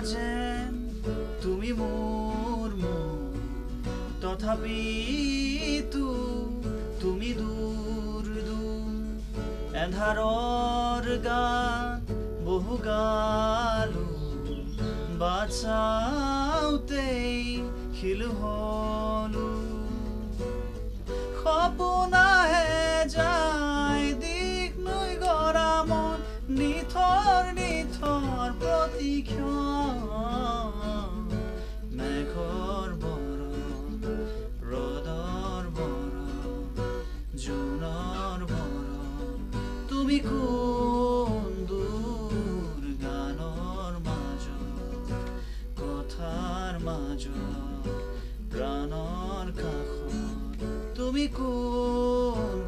যেন তুমি মোৰ মোৰ তথাপিতো তুমি দূৰ দূৰ এন্ধাৰৰ গান বহু গালো বাঁচাওতেই শিল হলো সপোনাহে যায় দিক নৈ গৰা মন নিথৰ নিথৰ প্ৰতিক্ষণ মেঘৰ বৰণ ৰ'দৰ বৰণ জোনৰ বৰণ তুমি কোন দূৰ গানৰ মাজত কথাৰ মাজত প্ৰাণৰ কাষত তুমি কোন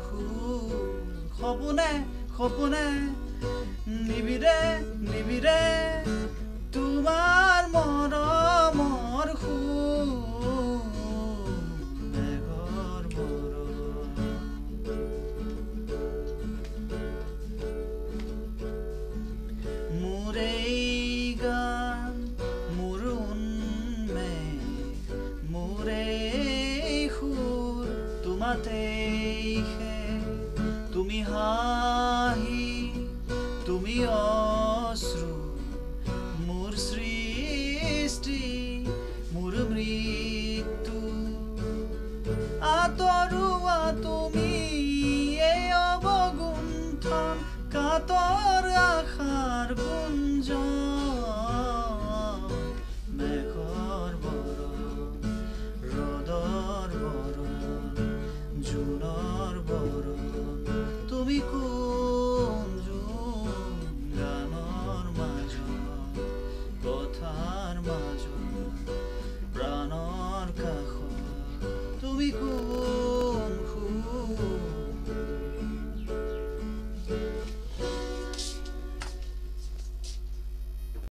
সপোনে সপোনে নিবিৰে নিবিৰে তোমাৰ মৰমৰ মেঘৰ বৰণ মোৰ এই গান মোৰ উন্মেষ মোৰ এই সুৰ তোমাতেই তুমি হাঁহি তুমি অশ্ৰু মোৰ সৃষ্টি মোৰ মৃত্যু আঁতৰোৱা তুমি এই অৱগুণ্ঠন কাতৰ আশাৰ গুঞ্জন মেঘৰ বৰণ ৰ'দৰ বৰণ জোনৰ বৰণ তুমি কোন জোন গানৰ মাজত কথাৰ মাজত প্ৰাণৰ কাষত তুমি কোন